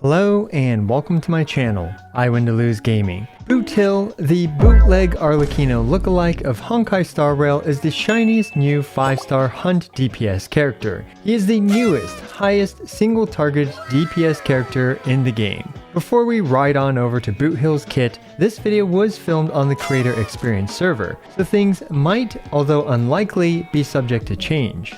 Hello and welcome to my channel, I Win to Lose Gaming. Boothill, the bootleg Arlecchino lookalike of Honkai Star Rail, is the shiniest new 5-star Hunt DPS character. He is the newest, highest single target DPS character in the game. Before we ride on over to Boothill's kit, this video was filmed on the Creator Experience server, so things might, although unlikely, be subject to change.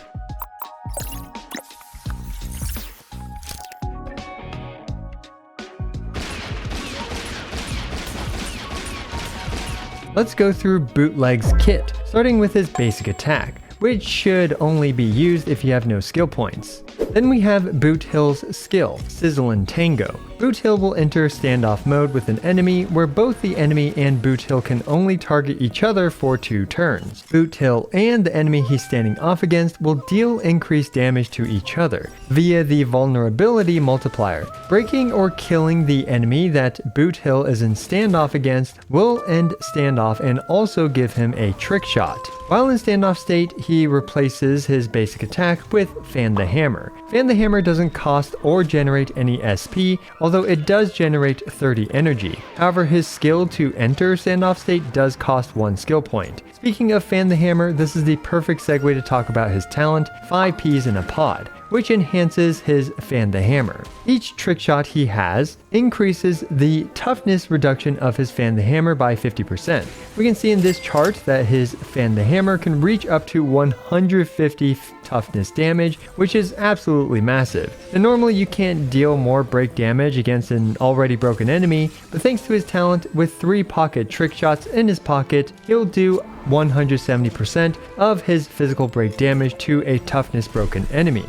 Let's go through Bootleg's kit, starting with his basic attack, which should only be used if you have no skill points. Then we have Boothill's skill, Sizzle and Tango. Boothill will enter standoff mode with an enemy where both the enemy and Boothill can only target each other for 2 turns. Boothill and the enemy he's standing off against will deal increased damage to each other via the vulnerability multiplier. Breaking or killing the enemy that Boothill is in standoff against will end standoff and also give him a trick shot. While in standoff state, he replaces his basic attack with Fan the Hammer. Fan the Hammer doesn't cost or generate any SP, although it does generate 30 energy. However, his skill to enter standoff state does cost 1 skill point. Speaking of Fan the Hammer, this is the perfect segue to talk about his talent, 5 peas in a pod, which enhances his Fan the Hammer. Each trick shot he has increases the toughness reduction of his Fan the Hammer by 50%. We can see in this chart that his Fan the Hammer can reach up to 150 toughness damage, which is absolutely massive. And normally you can't deal more break damage against an already broken enemy, but thanks to his talent, with 3 pocket trick shots in his pocket, he'll do 170% of his physical break damage to a toughness broken enemy.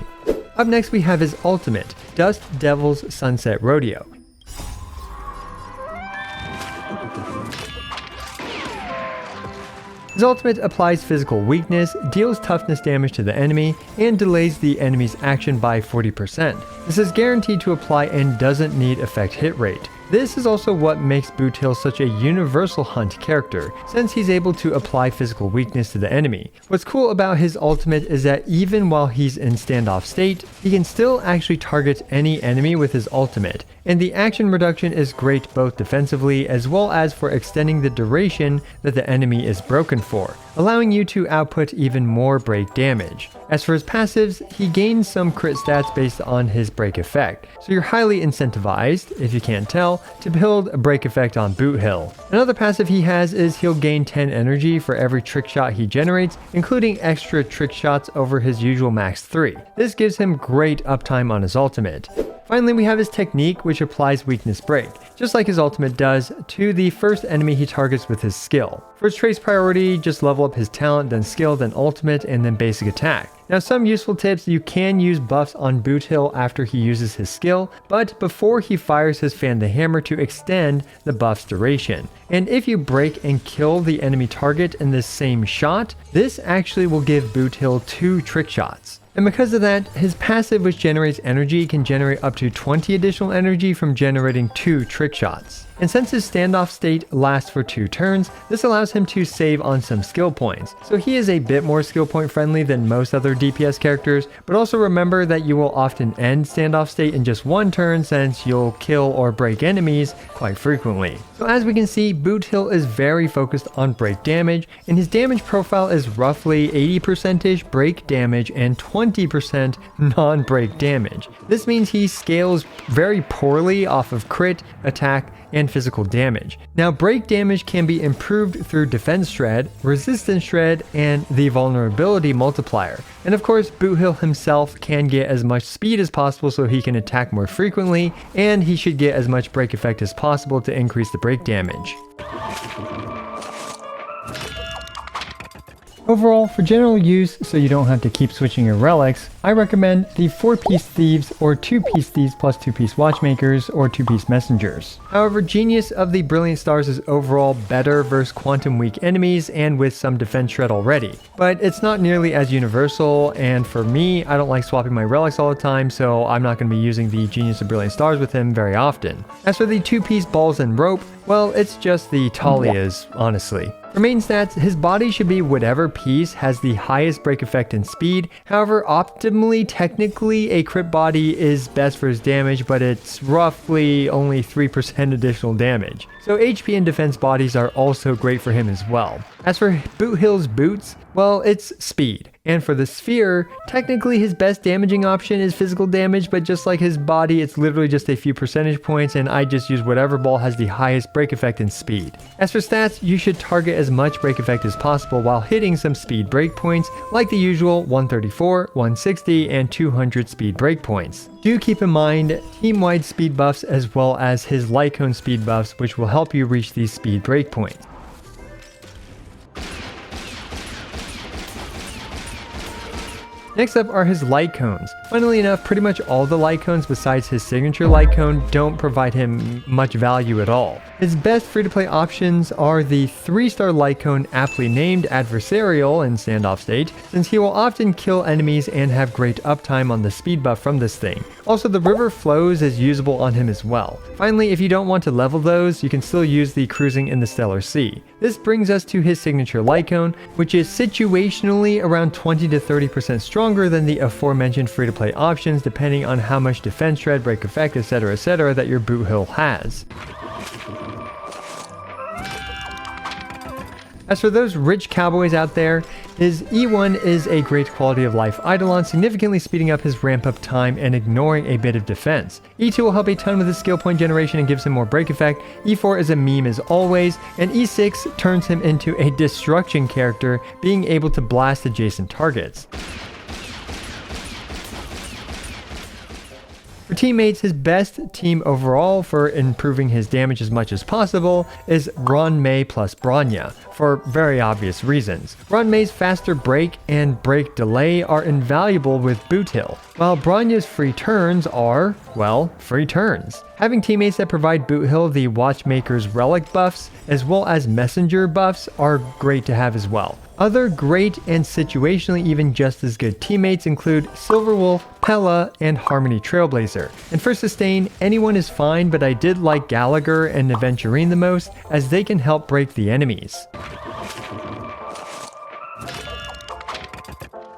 Up next we have his ultimate, Dust Devil's Sunset Rodeo. His ultimate applies physical weakness, deals toughness damage to the enemy, and delays the enemy's action by 40%. This is guaranteed to apply and doesn't need effect hit rate. This is also what makes Boothill such a universal hunt character, since he's able to apply physical weakness to the enemy. What's cool about his ultimate is that even while he's in standoff state, he can still actually target any enemy with his ultimate, and the action reduction is great both defensively as well as for extending the duration that the enemy is broken for, allowing you to output even more break damage. As for his passives, he gains some crit stats based on his break effect, so you're highly incentivized, if you can't tell, to build a break effect on Boothill. Another passive he has is he'll gain 10 energy for every trick shot he generates, including extra trick shots over his usual max 3. This gives him great uptime on his ultimate. Finally, we have his technique, which applies weakness break, just like his ultimate does, to the first enemy he targets with his skill. For his trace priority, just level up his talent, then skill, then ultimate, and then basic attack. Now, some useful tips: you can use buffs on Boothill after he uses his skill, but before he fires his Fan the Hammer to extend the buff's duration. And if you break and kill the enemy target in this same shot, this actually will give Boothill 2 trick shots. And because of that, his passive, which generates energy, can generate up to 20 additional energy from generating 2 trick shots. And since his standoff state lasts for 2 turns, this allows him to save on some skill points. So he is a bit more skill point friendly than most other DPS characters, but also remember that you will often end standoff state in just 1 turn, since you'll kill or break enemies quite frequently. So as we can see, Boothill is very focused on break damage, and his damage profile is roughly 80% break damage and 20% non-break damage. This means he scales very poorly off of crit, attack, and physical damage. Now, break damage can be improved through defense shred, resistance shred, and the vulnerability multiplier. And of course, Boothill himself can get as much speed as possible so he can attack more frequently, and he should get as much break effect as possible to increase the break damage. Overall, for general use, so you don't have to keep switching your relics, I recommend the 4-piece thieves or 2-piece thieves plus 2-piece watchmakers or 2-piece messengers. However, Genius of the Brilliant Stars is overall better versus quantum weak enemies and with some defense shred already. But it's not nearly as universal, and for me, I don't like swapping my relics all the time, so I'm not going to be using the Genius of Brilliant Stars with him very often. As for the 2-piece balls and rope, well, it's just the Talias, honestly. For main stats, his body should be whatever piece has the highest break effect and speed. However, optimally Ultimately, technically, a crit body is best for his damage, but it's roughly only 3% additional damage. So HP and defense bodies are also great for him as well. As for Boothill's boots, well, it's speed. And for the sphere, technically his best damaging option is physical damage, but just like his body, it's literally just a few percentage points, and I just use whatever ball has the highest break effect and speed. As for stats, you should target as much break effect as possible while hitting some speed breakpoints, like the usual 134, 160, and 200 speed breakpoints. Do keep in mind team-wide speed buffs as well as his light cone speed buffs, which will help you reach these speed breakpoints. Next up are his light cones. Funnily enough, pretty much all the light cones besides his signature light cone don't provide him much value at all. His best free-to-play options are the 3-star light cone, aptly named Adversarial in standoff state, since he will often kill enemies and have great uptime on the speed buff from this thing. Also, the River Flows is usable on him as well. Finally, if you don't want to level those, you can still use the Cruising in the Stellar Sea. This brings us to his signature light cone, which is situationally around 20 to 30% stronger than the aforementioned free-to-play options, depending on how much defense shred, break effect, etc. that your Boothill has. As for those rich cowboys out there, his E1 is a great quality of life eidolon, significantly speeding up his ramp up time and ignoring a bit of defense. E2 will help a ton with his skill point generation and gives him more break effect. E4 is a meme as always, and E6 turns him into a destruction character, being able to blast adjacent targets. For teammates, his best team overall for improving his damage as much as possible is Ron May plus Bronya, for very obvious reasons. Ron May's faster break and break delay are invaluable with Boothill, while Bronya's free turns are, well, free turns. Having teammates that provide Boothill the Watchmaker's relic buffs, as well as messenger buffs, are great to have as well. Other great and situationally even just as good teammates include Silverwolf, Pella, and Harmony Trailblazer. And for sustain, anyone is fine, but I did like Gallagher and Aventurine the most, as they can help break the enemies.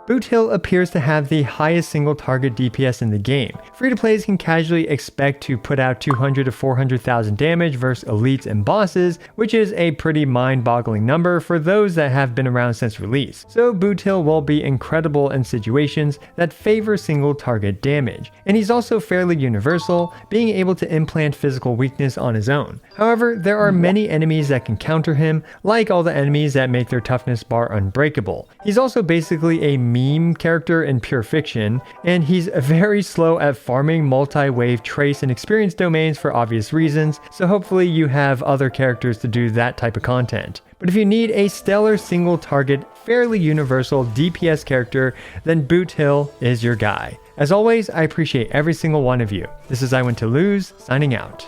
Boothill appears to have the highest single target DPS in the game. Free-to-plays can casually expect to put out 200 to 400,000 damage versus elites and bosses, which is a pretty mind-boggling number for those that have been around since release. So Boothill will be incredible in situations that favor single target damage. And he's also fairly universal, being able to implant physical weakness on his own. However, there are many enemies that can counter him, like all the enemies that make their toughness bar unbreakable. He's also basically a meme character in pure fiction, and he's very slow at farming multi-wave trace and experience domains for obvious reasons, so hopefully you have other characters to do that type of content. But if you need a stellar single target, fairly universal DPS character, then Boothill is your guy. As always, I appreciate every single one of you. This is I Went to Lose, signing out.